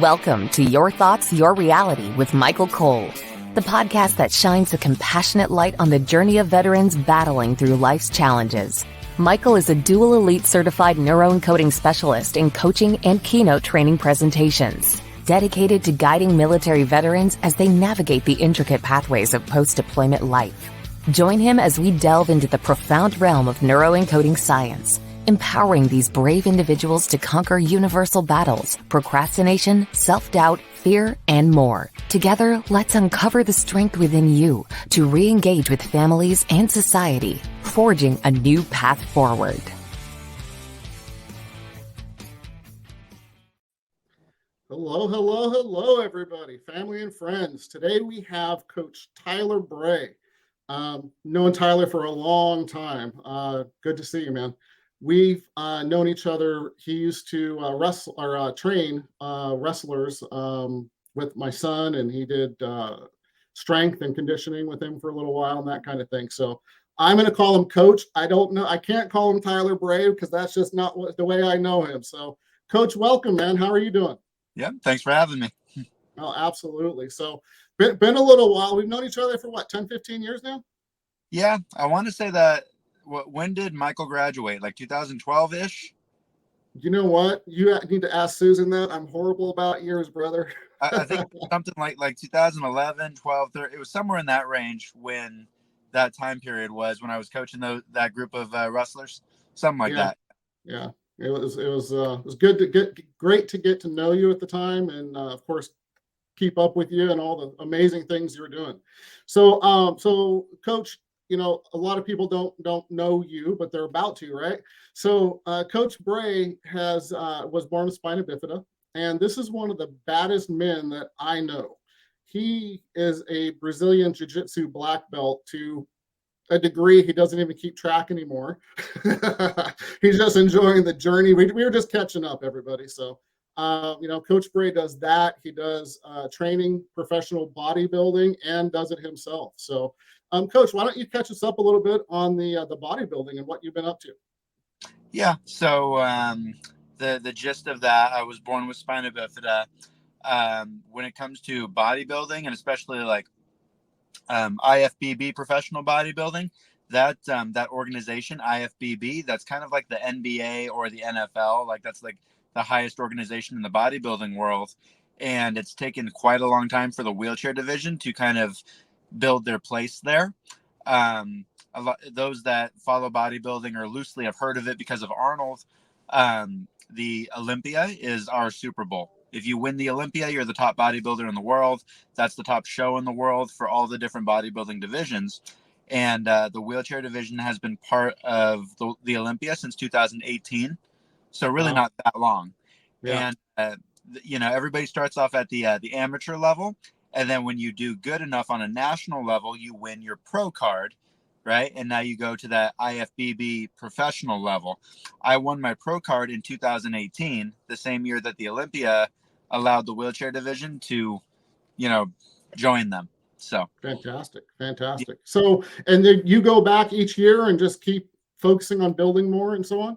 Welcome to Your Thoughts, Your Reality with Michael Cole, the podcast that shines a compassionate light on the journey of veterans battling through life's challenges. Michael is a dual elite certified neuroencoding specialist in coaching and keynote training presentations, dedicated to guiding military veterans as they navigate the intricate pathways of post-deployment life. Join him as we delve into the profound realm of neuroencoding science, empowering these brave individuals to conquer universal battles, procrastination, self-doubt, fear, and more. Together, let's uncover the strength within you to re-engage with families and society, forging a new path forward. Hello, everybody, family and friends. Today we have Coach Tyler Brey. Known Tyler for a long time. Good to see you, man. We've known each other. He used to train wrestlers with my son, and he did strength and conditioning with him for a little while and that kind of thing. So I'm going to call him Coach. I don't know. I can't call him Tyler Brey because that's just not the way I know him. So, Coach, welcome, man. How are you doing? Yeah, thanks for having me. Oh, absolutely. So been a little while. We've known each other for what, 10, 15 years now? Yeah, I want to say that. When did Michael graduate? Like 2012-ish? You know what? You need to ask Susan that. I'm horrible about years, brother. I think something like 2011, 12, 13. It was somewhere in that range when that time period was when I was coaching that group of wrestlers, something like that. Yeah, it was great to get to know you at the time, and of course keep up with you and all the amazing things you're doing. So Coach, you know, a lot of people don't know you, but they're about to, right? So Coach Brey was born with spina bifida, and this is one of the baddest men that I know. He is a Brazilian jiu-jitsu black belt to a degree he doesn't even keep track anymore. He's just enjoying the journey. We were just catching up, everybody. So Coach Brey does that. He does training, professional bodybuilding, and does it himself. So Coach, why don't you catch us up a little bit on the bodybuilding and what you've been up to? Yeah. So the gist of that, I was born with spina bifida. When it comes to bodybuilding, and especially like IFBB professional bodybuilding, that organization IFBB, that's kind of like the NBA or the NFL. Like that's like the highest organization in the bodybuilding world, and it's taken quite a long time for the wheelchair division to kind of build their place there. Those that follow bodybuilding or loosely have heard of it because of Arnold. The Olympia is our Super Bowl. If you win the Olympia, you're the top bodybuilder in the world. That's the top show in the world for all the different bodybuilding divisions. And the wheelchair division has been part of the Olympia since 2018. So really not that long. Yeah. And, everybody starts off at the amateur level. And then when you do good enough on a national level, you win your pro card, right? And now you go to that IFBB professional level. I won my pro card in 2018, the same year that the Olympia allowed the wheelchair division to, join them. So fantastic. So, and then you go back each year and just keep focusing on building more and so on?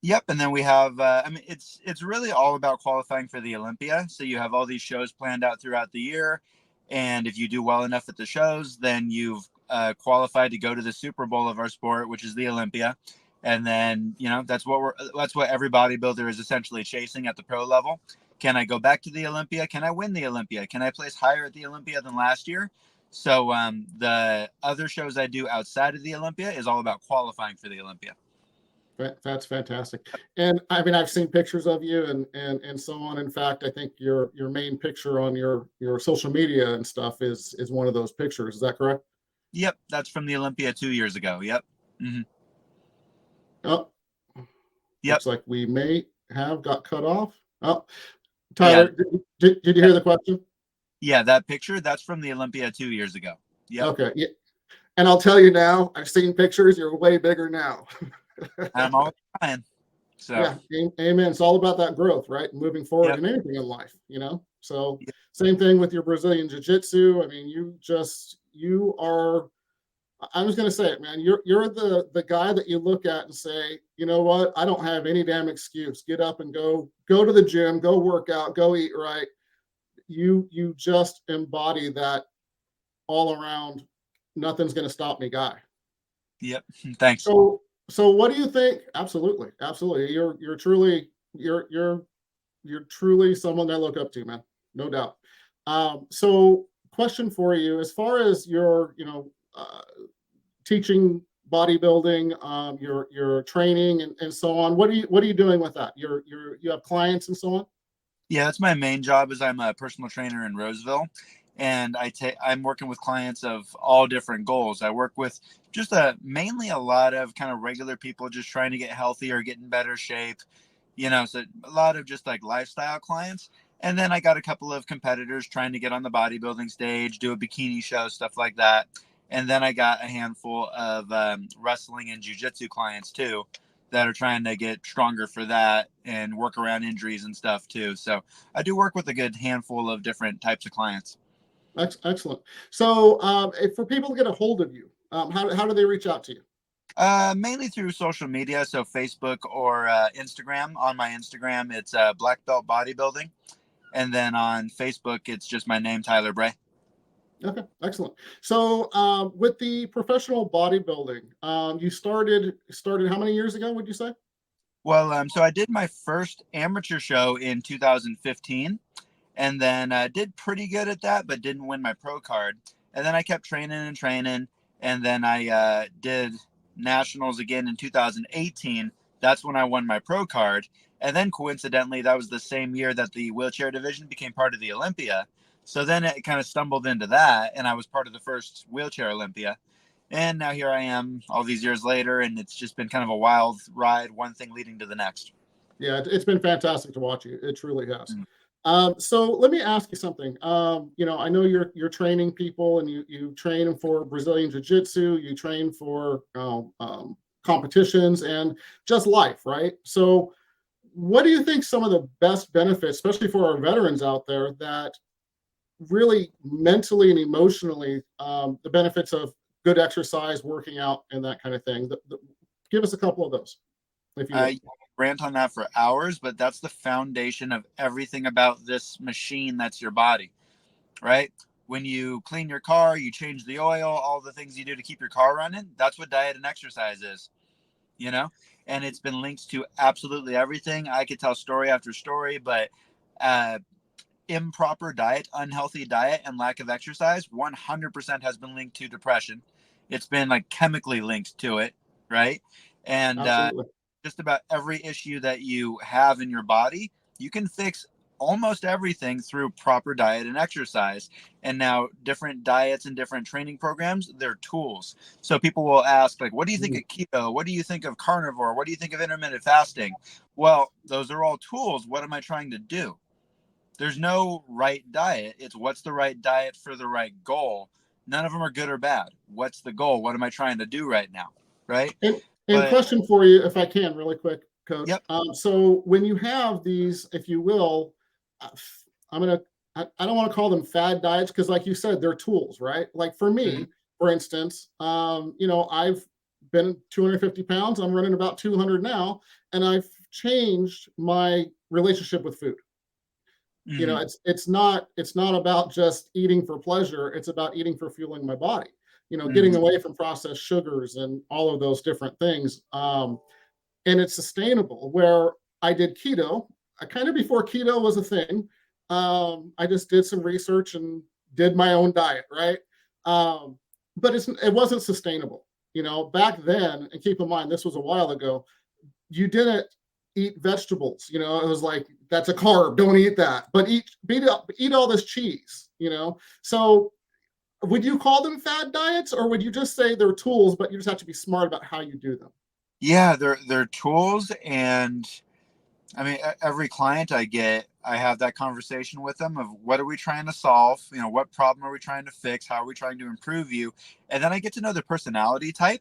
Yep. And then we have, it's really all about qualifying for the Olympia. So you have all these shows planned out throughout the year. And if you do well enough at the shows, then you've qualified to go to the Super Bowl of our sport, which is the Olympia. And then, that's what every bodybuilder is essentially chasing at the pro level. Can I go back to the Olympia? Can I win the Olympia? Can I place higher at the Olympia than last year? So the other shows I do outside of the Olympia is all about qualifying for the Olympia. That's fantastic. And I mean, I've seen pictures of you and so on. In fact, I think your main picture on your social media and stuff is one of those pictures. Is that correct? Yep. That's from the Olympia 2 years ago. Yep. Mm-hmm. Oh, yep. Looks like we may have got cut off. Oh, Tyler, yeah. Did you hear the question? Yeah, that picture, that's from the Olympia 2 years ago. Yep. Okay. Yeah. And I'll tell you now, I've seen pictures. You're way bigger now. I'm always trying. So yeah, amen. It's all about that growth, right? Moving forward in anything in life, So same thing with your Brazilian jiu-jitsu. I mean, you are I'm just gonna say it, man. You're the guy that you look at and say, you know what? I don't have any damn excuse. Get up and go to the gym, go work out, go eat right. You just embody that all around. Nothing's gonna stop me, guy. Yep. Thanks. So what do you think? Absolutely, absolutely. You're truly someone that I look up to, man. No doubt. So question for you, as far as your, teaching bodybuilding, your training and so on. What are you doing with that? You have clients and so on? Yeah, that's my main job. Is I'm a personal trainer in Roseville, and I'm working with clients of all different goals. I work with just mainly a lot of kind of regular people just trying to get healthy or get in better shape, so a lot of just like lifestyle clients. And then I got a couple of competitors trying to get on the bodybuilding stage, do a bikini show, stuff like that. And then I got a handful of wrestling and jiu-jitsu clients too that are trying to get stronger for that and work around injuries and stuff too. So I do work with a good handful of different types of clients. Excellent. So for people to get a hold of you, how do they reach out to you? Mainly through social media, so Facebook or Instagram. On my Instagram, it's Black Belt Bodybuilding, and then on Facebook, it's just my name, Tyler Brey. Okay, excellent. So with the professional bodybuilding, you started how many years ago, would you say? Well, so I did my first amateur show in 2015, and then did pretty good at that, but didn't win my pro card. And then I kept training and training, and then I did nationals again in 2018. That's when I won my pro card. And then coincidentally, that was the same year that the wheelchair division became part of the Olympia. So then it kind of stumbled into that, and I was part of the first wheelchair Olympia. And now here I am all these years later, and it's just been kind of a wild ride, one thing leading to the next. Yeah, it's been fantastic to watch you. It truly has. Mm. So let me ask you something. I know you're training people, and you train for Brazilian Jiu-Jitsu. You train for competitions and just life, right? So, what do you think some of the best benefits, especially for our veterans out there, that really mentally and emotionally, the benefits of good exercise, working out, and that kind of thing? Give us a couple of those, if you will. I rant on that for hours, but that's the foundation of everything about this machine that's your body, right? When you clean your car, you change the oil, all the things you do to keep your car running, that's what diet and exercise is, and it's been linked to absolutely everything. I could tell story after story, but improper diet, unhealthy diet, and lack of exercise 100% has been linked to depression. It's been like chemically linked to it, right? And Absolutely. just about every issue that you have in your body, you can fix almost everything through proper diet and exercise. And now different diets and different training programs, they're tools. So people will ask, like, what do you think of keto? What do you think of carnivore? What do you think of intermittent fasting? Well, those are all tools. What am I trying to do? There's no right diet. It's what's the right diet for the right goal. None of them are good or bad. What's the goal? What am I trying to do right now? Right. And But question for you, if I can, really quick, Coach. yep. So when you have these, if you will, uh, I don't want to call them fad diets because, like you said, they're tools, right? Like for me, Mhm. for instance, I've been 250 pounds. I'm running about 200 now, and I've changed my relationship with food. Mhm. It's not about just eating for pleasure. It's about eating for fueling my body. Getting Mhm. away from processed sugars and all of those different things. And it's sustainable. Where I did keto, kind of before keto was a thing. I just did some research and did my own diet, right? But it wasn't sustainable. Back then, and keep in mind this was a while ago. You didn't eat vegetables. It was like that's a carb. Don't eat that. But eat all this cheese. So would you call them fad diets, or would you just say they're tools, but you just have to be smart about how you do them? Yeah, they're tools, and I mean every client I get, I have that conversation with them of what are we trying to solve? What problem are we trying to fix? How are we trying to improve you? And then I get to know their personality type.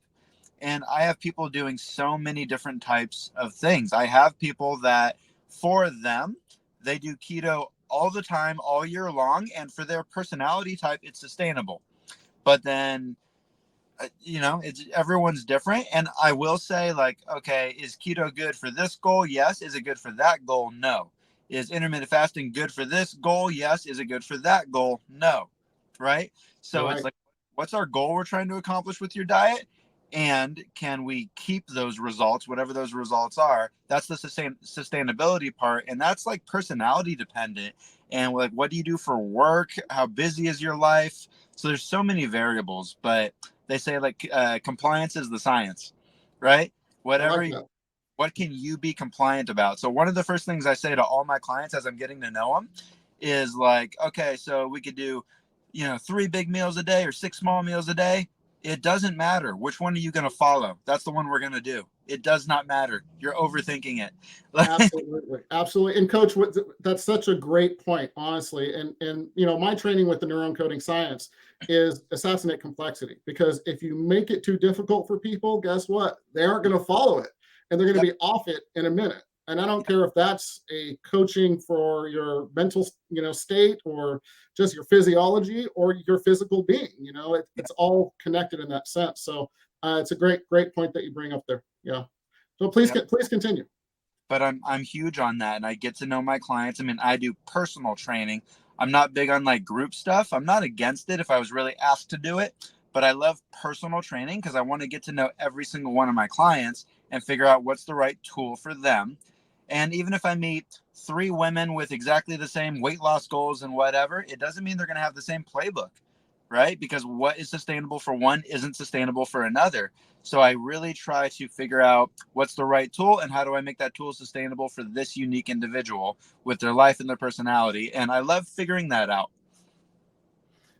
And I have people doing so many different types of things. I have people that for them, they do keto all the time, all year long. And for their personality type, it's sustainable. But then it's everyone's different. And I will say, like, okay, is keto good for this goal? Yes. Is it good for that goal? No. Is intermittent fasting good for this goal? Yes. Is it good for that goal? No. Right. So it's Right. like, what's our goal we're trying to accomplish with your diet? And can we keep those results, whatever those results are? That's the sustainability part. And that's like personality dependent. And like, what do you do for work? How busy is your life? So there's so many variables, but they say like compliance is the science, right? I like Whatever, that. what can you be compliant about? So one of the first things I say to all my clients as I'm getting to know them is like, okay, so we could do, 3 big meals a day or 6 small meals a day. It doesn't matter. Which one are you going to follow? That's the one we're going to do. It does not matter. You're overthinking it. Absolutely, absolutely. And coach, that's such a great point, honestly. And my training with the neuroencoding science is assassinate complexity, because if you make it too difficult for people, guess what? They aren't going to follow it, and they're going to Yep. be off it in a minute. And I don't care if that's a coaching for your mental, state, or just your physiology or your physical being. It's all connected in that sense. So it's a great point that you bring up there. Yeah. So Yep. please continue. But I'm huge on that, and I get to know my clients. I mean, I do personal training. I'm not big on like group stuff. I'm not against it if I was really asked to do it, but I love personal training because I want to get to know every single one of my clients and figure out what's the right tool for them. And even if I meet 3 women with exactly the same weight loss goals and whatever, it doesn't mean they're going to have the same playbook, right? Because what is sustainable for one isn't sustainable for another. So I really try to figure out what's the right tool and how do I make that tool sustainable for this unique individual with their life and their personality. And I love figuring that out.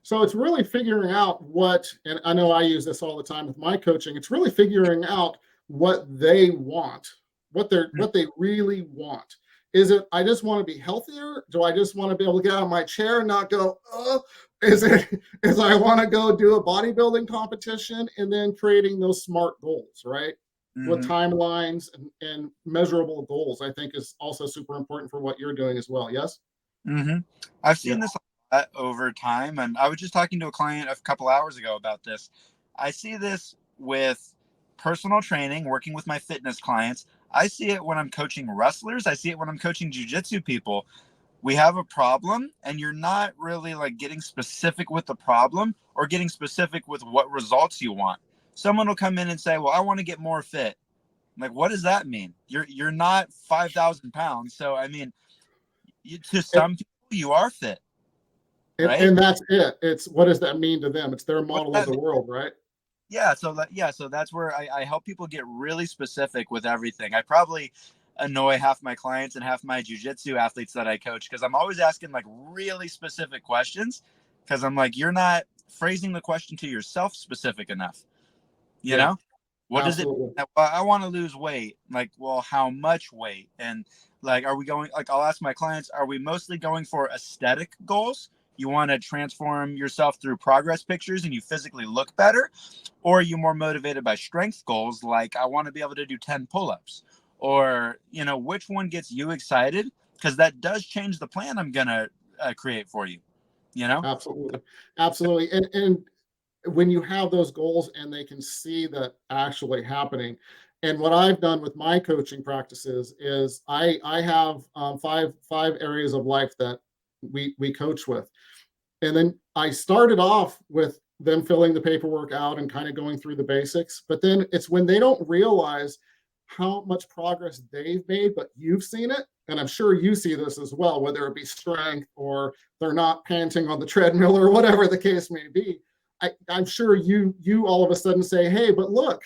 So it's really figuring out and I know I use this all the time with my coaching. It's really figuring out what they want, what they really want. Is it, I just want to be healthier? Do I just want to be able to get out of my chair and not go, is I want to go do a bodybuilding competition? And then creating those smart goals, right? With Mm-hmm. timelines and measurable goals, I think is also super important for what you're doing as well. Yes. Mm-hmm. I've Yeah. seen this a lot over time, and I was just talking to a client a couple hours ago about this. I see this with personal training, working with my fitness clients. I see it when I'm coaching wrestlers. I see it when I'm coaching jujitsu people. We have a problem, and you're not really like getting specific with the problem or getting specific with what results you want. Someone will come in and say, well, I want to get more fit. I'm like, what does that mean? You're not 5,000 pounds. So I mean, to And, some people you are fit, and, right? and that's it. It's, what does that mean to them? It's their What model does of that the mean? world, right? So that's where I help people get really specific with everything. I probably annoy half my clients and half my jujitsu athletes that I coach because I'm always asking like really specific questions because I'm like, you're not phrasing the question to yourself specific enough. You Yeah, know, what does it absolutely. mean? Well, I want to lose weight. Like, well, how much weight? And like, are we going, like, I'll ask my clients, are we mostly going for aesthetic goals? You want to transform yourself through progress pictures and you physically look better? Or are you more motivated by strength goals? Like, I want to be able to do 10 pull-ups, or, which one gets you excited? Because that does change the plan I'm going to create for you, you know? Absolutely. Absolutely. And when you have those goals and they can see that actually happening. And what I've done with my coaching practices is I have five areas of life that we coach with. And then I started off with them filling the paperwork out and kind of going through the basics. But then it's when they don't realize how much progress they've made, but you've seen it. And I'm sure you see this as well, whether it be strength or they're not panting on the treadmill or whatever the case may be. I'm sure you all of a sudden say, hey, but look,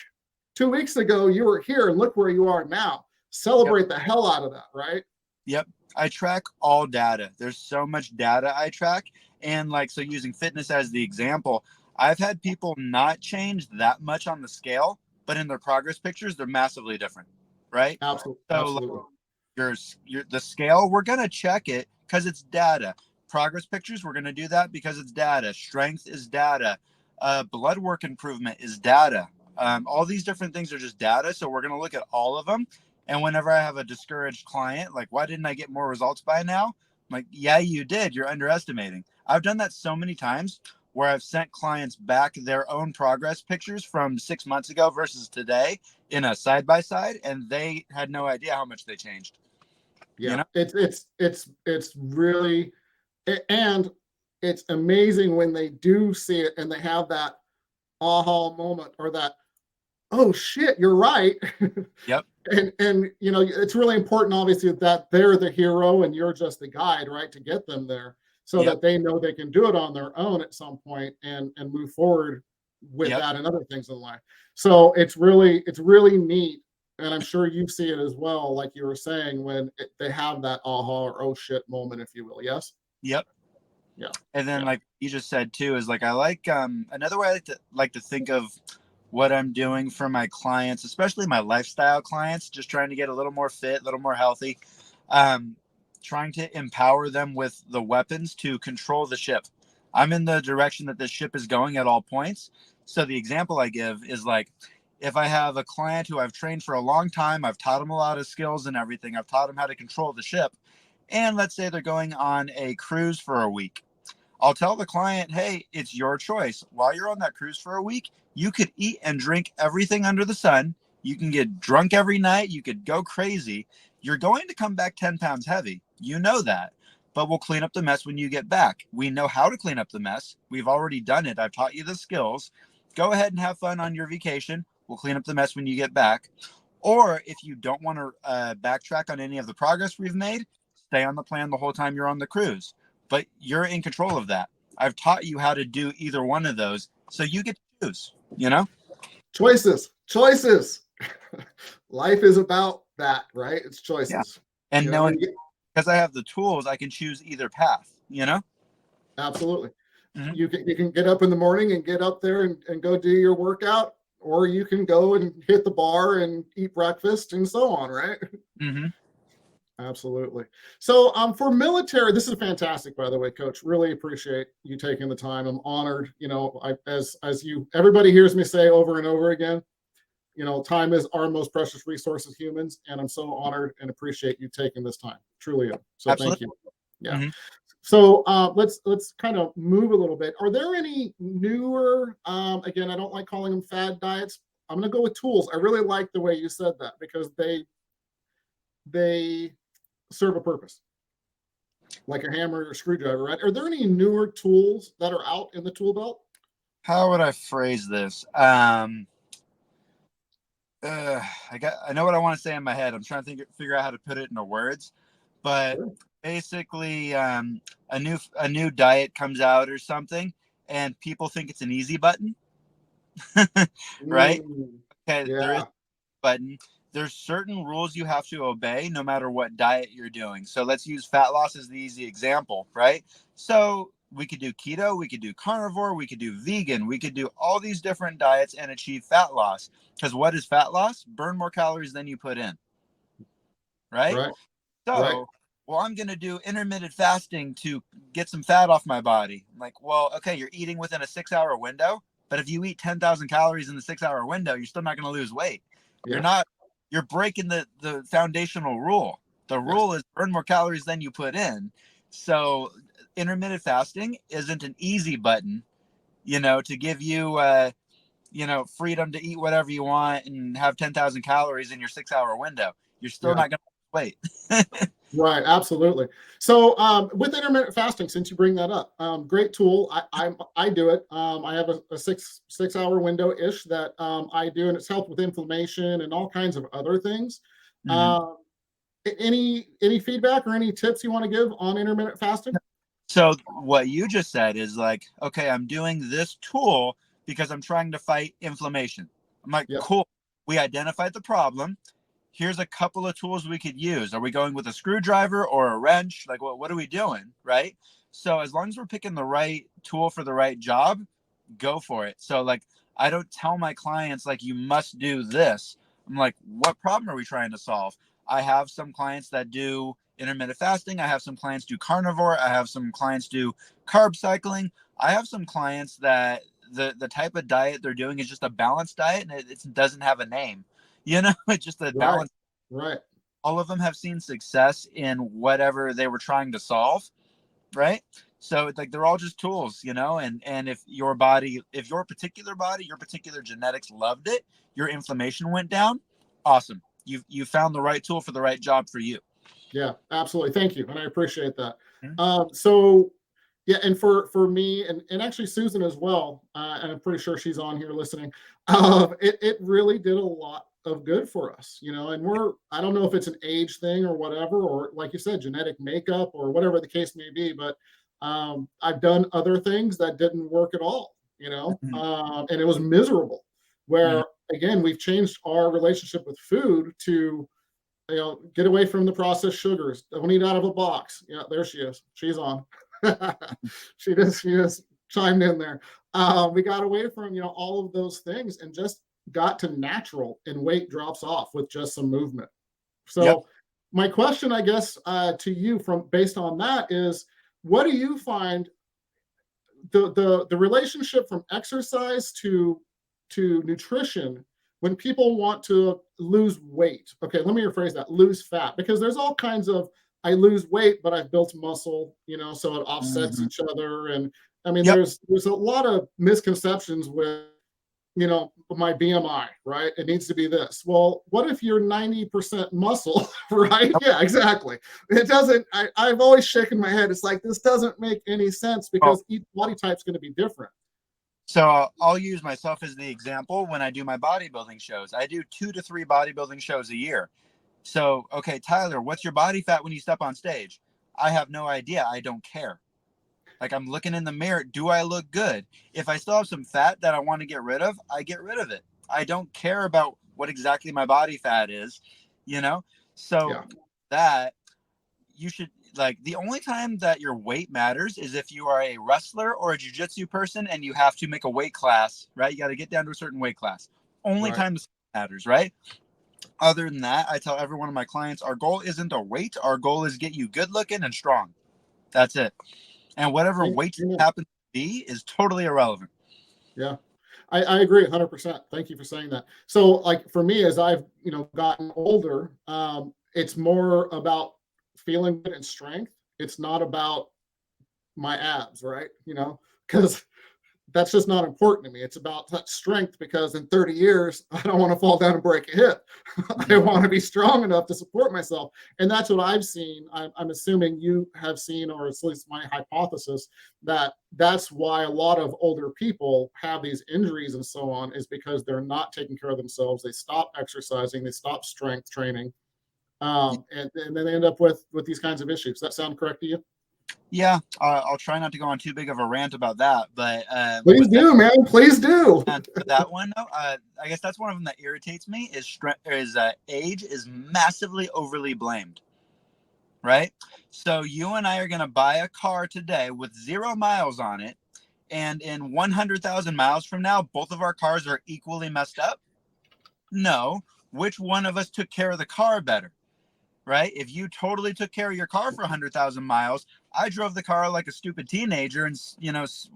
2 weeks ago you were here and look where you are now. Yep. Celebrate the hell out of that, right? Yep. I track all data. There's so much data I track. And like, so using fitness as the example, I've had people not change that much on the scale, but in their progress pictures, they're massively different. Right. Absolutely. So like, Absolutely. the scale, we're going to check it because it's data. Progress pictures, we're going to do that because it's data. Strength is data. Blood work improvement is data. All these different things are just data. So we're going to look at all of them. And whenever I have a discouraged client, like, why didn't I get more results by now? I'm like, yeah, you did. You're underestimating. I've done that so many times. where I've sent clients back their own progress pictures from 6 months ago versus today in a side by side, and they had no idea how much they changed. Yeah, You know? it's really, and it's amazing when they do see it and they have that aha moment, or that, oh shit, you're right. Yep. And it's really important, obviously, that they're the hero and you're just the guide, right, to get them there, so Yep. that they know they can do it on their own at some point and move forward with Yep. that and other things in life. So it's really neat, and I'm sure you see it as well, like you were saying, when they have that aha or oh shit moment, if you will. Yes. Yep. Yeah. And then Yeah. like you just said too, is like I like another way I like to think of what I'm doing for my clients, especially my lifestyle clients, just trying to get a little more fit, a little more healthy, trying to empower them with the weapons to control the ship. I'm in the direction that the ship is going at all points. So the example I give is like, if I have a client who I've trained for a long time, I've taught them a lot of skills and everything, I've taught them how to control the ship. And let's say they're going on a cruise for a week. I'll tell the client, hey, it's your choice. While you're on that cruise for a week, you could eat and drink everything under the sun. You can get drunk every night. You could go crazy. You're going to come back 10 pounds heavy. You know that. But we'll clean up the mess when you get back. We know how to clean up the mess. We've already done it. I've taught you the skills. Go ahead and have fun on your vacation. We'll clean up the mess when you get back. Or if you don't want to backtrack on any of the progress we've made, stay on the plan the whole time you're on the cruise. But you're in control of that. I've taught you how to do either one of those, so you get to choose, Choices. Life is about that, right? It's choices. Yeah. And knowing, and because I have the tools, I can choose either path, Absolutely. Mm-hmm. You can get up in the morning and get up there and go do your workout, or you can go and hit the bar and eat breakfast and so on, right? Mm-hmm. Absolutely. So for military, this is fantastic, by the way, Coach. Really appreciate you taking the time. I'm honored. As everybody hears me say over and over again, time is our most precious resource as humans, and I'm so honored and appreciate you taking this time. Truly am. So Absolutely. Thank you. Yeah. Mm-hmm. So let's kind of move a little bit. Are there any newer? Again, I don't like calling them fad diets. I'm going to go with tools. I really like the way you said that, because they serve a purpose, like a hammer or a screwdriver, right? Are there any newer tools that are out in the tool belt? How would I phrase this? I know what I want to say in my head. I'm trying to figure out how to put it into words, but Sure. basically, a new diet comes out or something, and people think it's an easy button, right? Okay, Yeah. there is a button. There's certain rules you have to obey no matter what diet you're doing. So let's use fat loss as the easy example, right? So we could do keto, we could do carnivore, we could do vegan, we could do all these different diets and achieve fat loss. Because what is fat loss? Burn more calories than you put in, right? Right. So, Right. well, I'm going to do intermittent fasting to get some fat off my body. I'm like, well, okay, you're eating within a 6-hour window, but if you eat 10,000 calories in the 6-hour window, you're still not going to lose weight. Yeah. You're breaking the foundational rule. The rule is burn more calories than you put in. So intermittent fasting isn't an easy button, to give you, freedom to eat whatever you want and have 10,000 calories in your 6-hour window. You're still not going to lose weight. Right, absolutely. So with intermittent fasting, since you bring that up, great tool. I do it. I have a 6 hour window ish that I do, and it's helped with inflammation and all kinds of other things. Mm-hmm. Any feedback or any tips you want to give on intermittent fasting? So what you just said is like, okay, I'm doing this tool because I'm trying to fight inflammation. I'm like, Yep. cool. We identified the problem. Here's a couple of tools we could use. Are we going with a screwdriver or a wrench? Like, what are we doing? Right. So as long as we're picking the right tool for the right job, go for it. So like, I don't tell my clients like, you must do this. I'm like, what problem are we trying to solve? I have some clients that do intermittent fasting. I have some clients do carnivore. I have some clients do carb cycling. I have some clients that the type of diet they're doing is just a balanced diet, and it doesn't have a name. It's just a balance. Right. All of them have seen success in whatever they were trying to solve, right? So it's like they're all just tools, and if your body, if your particular body, your particular genetics loved it, your inflammation went down, awesome. You found the right tool for the right job for you. Yeah, absolutely. Thank you. And I appreciate that. Mm-hmm. So yeah, and for me and actually Susan as well, and I'm pretty sure she's on here listening. It really did a lot of good for us, and I don't know if it's an age thing or whatever, or like you said, genetic makeup or whatever the case may be, but I've done other things that didn't work at all, Mm-hmm. and it was miserable. Mm-hmm. Where again, we've changed our relationship with food to get away from the processed sugars. Don't eat out of a box. Yeah, there she is. She's on. She just chimed in there. We got away from all of those things and just got to natural, and weight drops off with just some movement. Yep. So my question, I guess, to you from based on that is, what do you find the relationship from exercise to nutrition when people want to lose weight? Okay, let me rephrase that: lose fat, because there's all kinds of, I lose weight but I've built muscle, so it offsets Mm-hmm. each other. And I mean, Yep. there's a lot of misconceptions with my BMI, right? It needs to be this. Well, what if you're 90% muscle, right? Yeah, exactly. It doesn't, I've always shaken my head. It's like, this doesn't make any sense, Well, because each body type's going to be different. so I'll use myself as the example when I do my bodybuilding shows. I do 2 to 3 bodybuilding shows a year. So, okay, Tyler, what's your body fat when you step on stage? I have no idea. I don't care. Like, I'm looking in the mirror. Do I look good? If I still have some fat that I want to get rid of, I get rid of it. I don't care about what exactly my body fat is, you know? So Yeah. that you should, like, the only time that your weight matters is if you are a wrestler or a jiu-jitsu person and you have to make a weight class, right? You got to get down to a certain weight class. Only Right. time this matters, right? Other than that, I tell every one of my clients, our goal isn't a weight. Our goal is get you good looking and strong. That's it. And whatever weight Amen. happens to be is totally irrelevant. Yeah. I agree 100%. Thank you for saying that. So like for me, as I've, gotten older, it's more about feeling good and strength. It's not about my abs, right? Because that's just not important to me. It's about that strength, because in 30 years, I don't want to fall down and break a hip. I want to be strong enough to support myself. And that's what I've seen. I'm assuming you have seen, or at least my hypothesis, that that's why a lot of older people have these injuries and so on, is because they're not taking care of themselves. They stop exercising, they stop strength training, and then they end up with these kinds of issues. Does that sound correct to you? Yeah, I'll try not to go on too big of a rant about that, but Please do, man. Please do. that one, I guess that's one of them that irritates me. Is age is massively overly blamed, right? So you and I are gonna buy a car today with 0 miles on it, and in 100,000 miles from now, both of our cars are equally messed up. No, which one of us took care of the car better? Right? If you totally took care of your car for 100,000 miles, I drove the car like a stupid teenager and,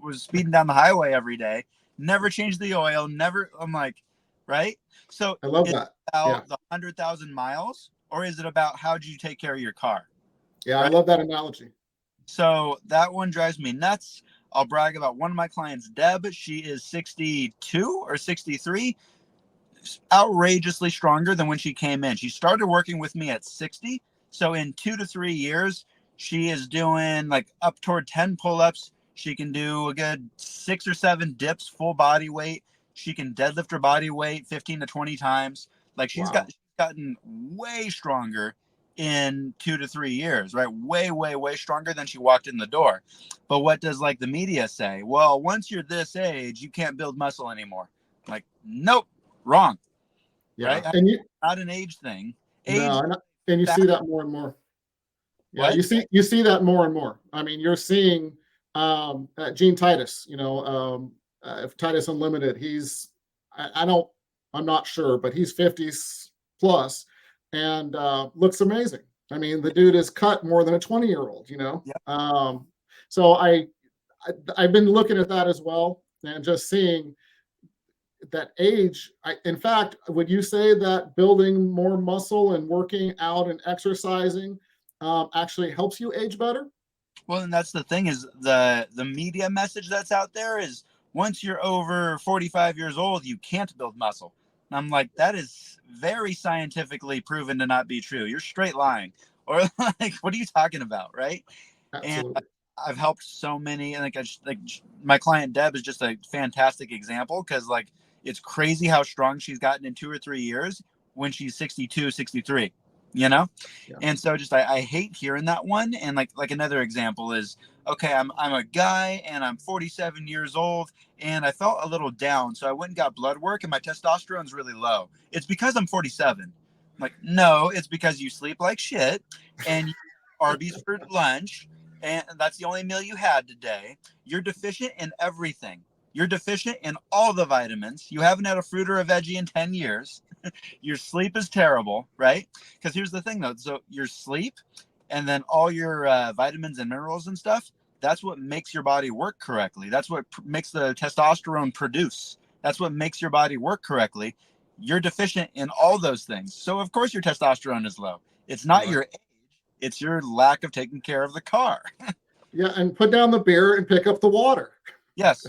was speeding down the highway every day, never changed the oil, never, I'm like, right? So I love is it that. Yeah. about the 100,000 miles, or is it about how do you take care of your car? Yeah, I Right? love that analogy. So that one drives me nuts. I'll brag about one of my clients, Deb. She is 62 or 63, outrageously stronger than when she came in. She started working with me at 60. So in 2 to 3 years, she is doing like up toward 10 pull-ups. She can do a good 6 or 7 dips, full body weight. She can deadlift her body weight 15 to 20 times. Like she's Wow. gotten way stronger in 2 to 3 years, right? Way, way, way stronger than she walked in the door. But what does like the media say? Well, once you're this age, you can't build muscle anymore. Like, nope, wrong. Yeah. Right? And you Not an age thing. Age, no, and you see fat. that more and more. Yeah, What? you see that more and more. I mean, you're seeing Gene Titus, Titus Unlimited. I don't, I'm not sure, but he's 50s plus, and looks amazing. I mean, the dude is cut more than a 20-year-old, Yeah. So I've been looking at that as well, and just seeing that age. In fact, would you say that building more muscle and working out and exercising actually helps you age better? Well, and that's the thing is the media message that's out there is once you're over 45 years old, you can't build muscle. And I'm like, that is very scientifically proven to not be true. You're straight lying. Or like, what are you talking about, right? And Absolutely. I've helped so many, and like my client Deb is just a fantastic example because like it's crazy how strong she's gotten in 2 or 3 years when she's 62, 63, you know? Yeah. And so just I hate hearing that one. And like another example is okay, I'm a guy and I'm 47 years old and I felt a little down. So I went and got blood work and my testosterone's really low. It's because I'm 47. I'm like, no, it's because you sleep like shit and you Arby's for lunch and that's the only meal you had today. You're deficient in everything. You're deficient in all the vitamins. You haven't had a fruit or a veggie in 10 years. Your sleep is terrible, right? Because here's the thing, though. So your sleep and then all your vitamins and minerals and stuff, that's what makes your body work correctly. That's what makes the testosterone produce. That's what makes your body work correctly. You're deficient in all those things. So, of course, your testosterone is low. It's not Right. your age, it's your lack of taking care of the car. Yeah, and put down the beer and pick up the water. Yes.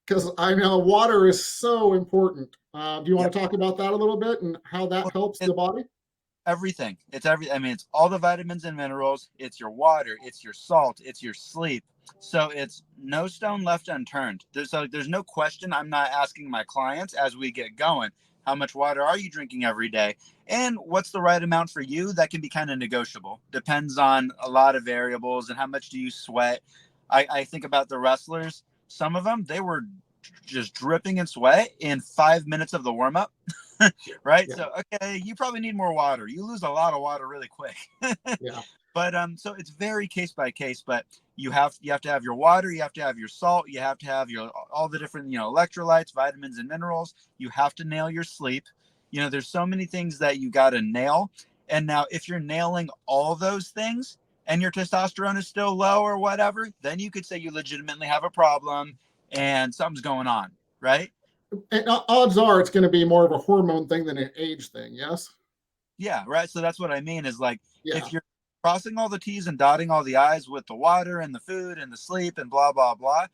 Because I know water is so important. Do you want Yep. to talk about that a little bit and how that helps the body? Everything. It's every. I mean, it's all the vitamins and minerals. It's your water. It's your salt. It's your sleep. So it's no stone left unturned. There's no question. I'm not asking my clients as we get going. How much water are you drinking every day? And what's the right amount for you? That can be kind of negotiable. Depends on a lot of variables and how much do you sweat. I think about the wrestlers. Some of them, they were just dripping in sweat in 5 minutes of the warm up. Right? Yeah. So, okay, you probably need more water. You lose a lot of water really quick. Yeah. But so it's very case by case, but you have to have your water, you have to have your salt, you have to have your all the different, electrolytes, vitamins and minerals. You have to nail your sleep. There's so many things that you got to nail. And now if you're nailing all those things and your testosterone is still low or whatever, then you could say you legitimately have a problem and something's going on, right? And odds are it's going to be more of a hormone thing than an age thing. Yes. Yeah, right. So that's what I mean is like Yeah. if you're crossing all the T's and dotting all the I's with the water and the food and the sleep and blah, blah, blah,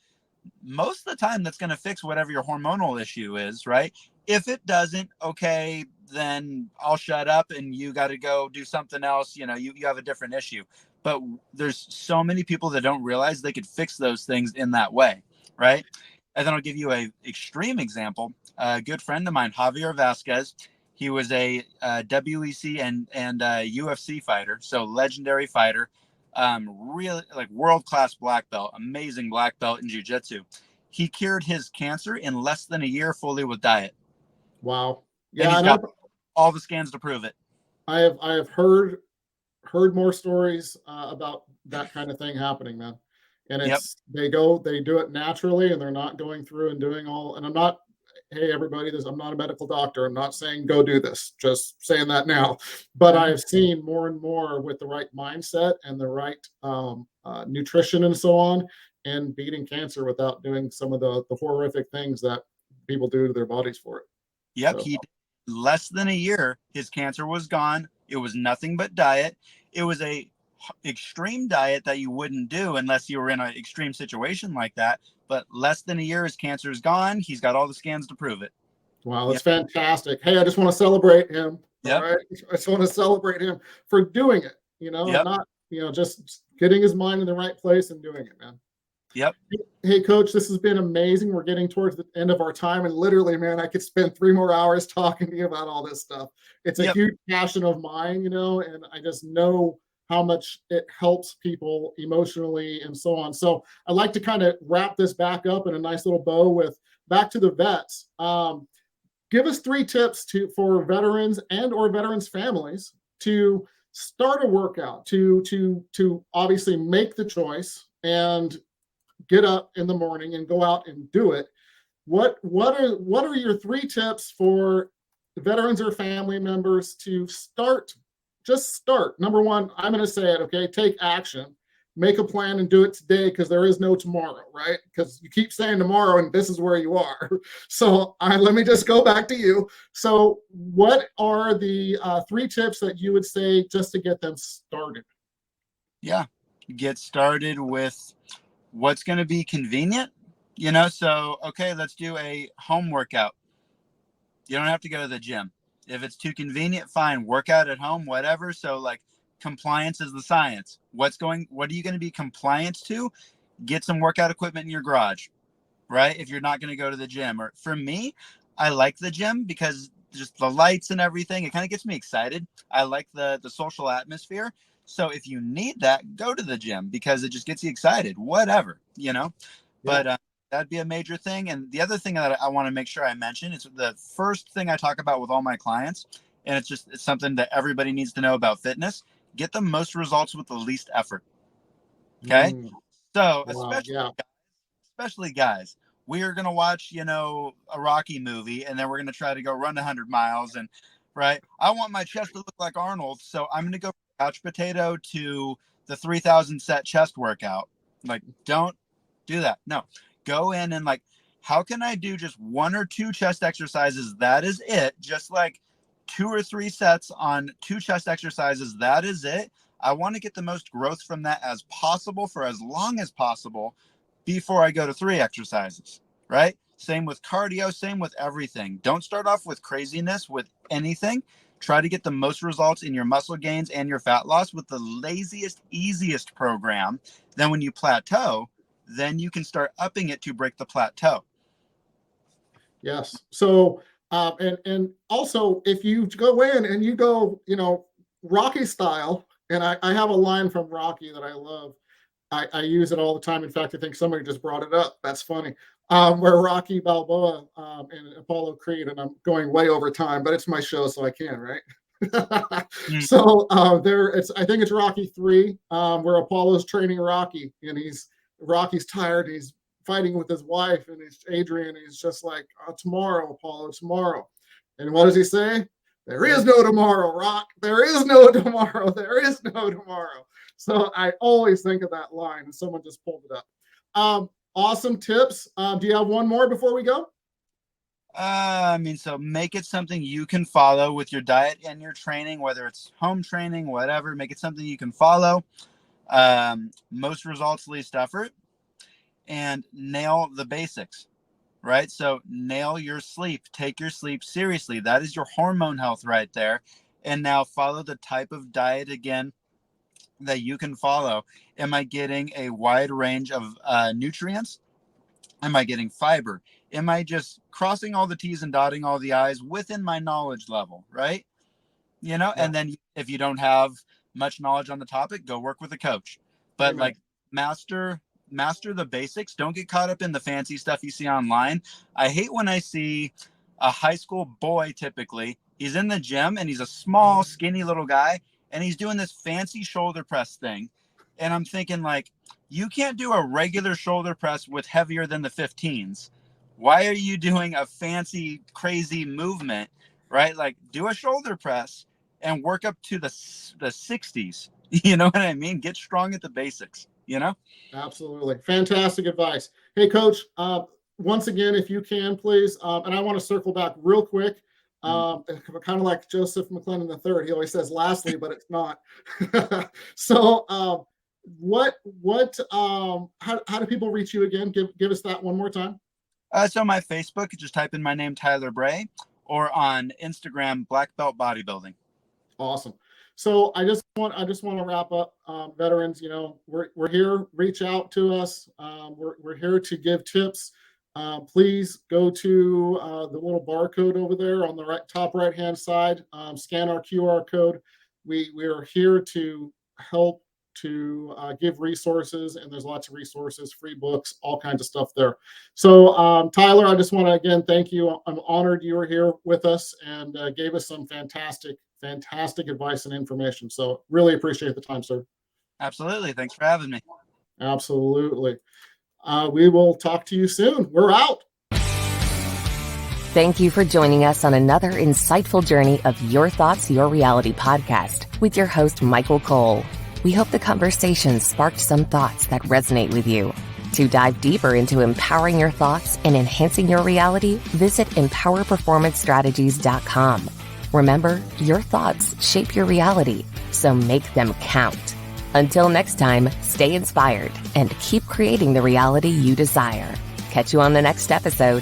most of the time that's going to fix whatever your hormonal issue is, right? If it doesn't, okay, then I'll shut up and you got to go do something else. You have a different issue. But there's so many people that don't realize they could fix those things in that way, right? And then I'll give you a extreme example. A good friend of mine, Javier Vasquez, he was a WEC and UFC fighter, so legendary fighter, really like world-class black belt, amazing black belt in jiu-jitsu. He cured his cancer in less than a year fully with diet. Wow. And Yeah. he's And got all the scans to prove it. I have heard more stories about that kind of thing happening, man. And Yep. they do it naturally, and they're not going through and doing all. And I'm not, hey everybody, I'm not a medical doctor. I'm not saying go do this. Just saying that now. But I've seen more and more with the right mindset and the right nutrition and so on, and beating cancer without doing some of the horrific things that people do to their bodies for it. Yep. So He did less than a year. His cancer was gone. It was nothing but diet. It was a extreme diet that you wouldn't do unless you were in an extreme situation like that. But less than a year, his cancer is gone. He's got all the scans to prove it. wow, that's Yep. fantastic. Hey, I just want to celebrate him. All Yep. right. I just want to celebrate him for doing it, and Yep. not, just getting his mind in the right place and doing it, man. Yep. Hey, coach, this has been amazing. We're getting towards the end of our time. And literally, man, I could spend 3 more hours talking to you about all this stuff. It's a Yep. huge passion of mine, and I just know how much it helps people emotionally and so on. So I'd like to kind of wrap this back up in a nice little bow with back to the vets. Give us 3 tips for veterans and or veterans families to start a workout, to obviously make the choice and get up in the morning and go out and do it. What are your 3 tips for veterans or family members to start? Just start. Number one, I'm going to say it. Okay, take action. Make a plan and do it today, because there is no tomorrow, right? Because you keep saying tomorrow, and this is where you are. So let me just go back to you. So, what are the 3 tips that you would say just to get them started? Yeah. get started with what's going to be convenient, so, okay, let's do a home workout. You don't have to go to the gym. If it's too convenient, fine, work out at home, whatever. So like compliance is the science. What are you going to be compliant to? Get some workout equipment in your garage, right? If you're not going to go to the gym. Or for me, I like the gym because just the lights and everything, it kind of gets me excited. I like the social atmosphere. So if you need that, go to the gym because it just gets you excited, whatever, Yeah. But that'd be a major thing. And the other thing that I want to make sure I mention, it's the first thing I talk about with all my clients. And it's something that everybody needs to know about fitness. Get the most results with the least effort. Okay. So Wow. Yeah. especially guys, we are going to watch, a Rocky movie, and then we're going to try to go run 100 miles. And right, I want my chest to look like Arnold. So I'm going to go couch potato to the 3,000 set chest workout. Like, don't do that. No, go in and like, how can I do just 1 or 2 chest exercises? That is it. Just like 2 or 3 sets on 2 chest exercises. That is it. I want to get the most growth from that as possible for as long as possible before I go to 3 exercises, right? Same with cardio, same with everything. Don't start off with craziness with anything. Try to get the most results in your muscle gains and your fat loss with the laziest, easiest program. Then when you plateau, then you can start upping it to break the plateau. Yes. So, and also if you go in and you go, Rocky style, and I have a line from Rocky that I love. I use it all the time. In fact, I think somebody just brought it up. That's funny. Where Rocky Balboa and Apollo Creed, and I'm going way over time, but it's my show, so I can, right? So I think it's Rocky 3, where Apollo's training Rocky, and Rocky's tired. He's fighting with his wife, and he's Adrian. He's just like, tomorrow, Apollo, tomorrow. And what does he say? There is no tomorrow, Rock. There is no tomorrow. There is no tomorrow. So I always think of that line, and someone just pulled it up. Awesome tips. Do you have one more before we go? So make it something you can follow with your diet and your training, whether it's home training, whatever. Make it something you can follow. Most results, least effort, and nail the basics, right? So nail your sleep. Take your sleep seriously. That is your hormone health right there. And now follow the type of diet again that you can follow. Am I getting a wide range of nutrients? Am I getting fiber? Am I just crossing all the T's and dotting all the I's within my knowledge level, right? Yeah. And then if you don't have much knowledge on the topic, go work with a coach. But Amen. like master the basics. Don't get caught up in the fancy stuff you see online. I hate when I see a high school boy, typically, he's in the gym and he's a small, skinny little guy, and he's doing this fancy shoulder press thing. And I'm thinking, like, you can't do a regular shoulder press with heavier than the 15s. Why are you doing a fancy, crazy movement, right? Like, do a shoulder press and work up to the 60s. You know what I mean? Get strong at the basics, Absolutely. Fantastic advice. Hey, Coach, once again, if you can, please, and I want to circle back real quick, kind of like Joseph McClellan III. He always says lastly, but it's not. So how do people reach you again? Give us that one more time. So my Facebook, just type in my name, Tyler Brey, or on Instagram, Black Belt Bodybuilding. Awesome. So I just want to wrap up, veterans. We're here. Reach out to us. We're here to give tips. Please go to the little barcode over there on the top right hand side. Scan our QR code. We are here to help, to give resources, and there's lots of resources, free books, all kinds of stuff there. So Tyler, I just want to again thank you. I'm honored you were here with us and gave us some fantastic advice and information. So really appreciate the time, sir. Absolutely. Thanks for having me. Absolutely. We will talk to you soon. We're out. Thank you for joining us on another insightful journey of Your Thoughts, Your Reality podcast with your host, Michael Cole. We hope the conversation sparked some thoughts that resonate with you. To dive deeper into empowering your thoughts and enhancing your reality, visit empowerperformancestrategies.com. Remember, your thoughts shape your reality, so make them count. Until next time, stay inspired and keep creating the reality you desire. Catch you on the next episode.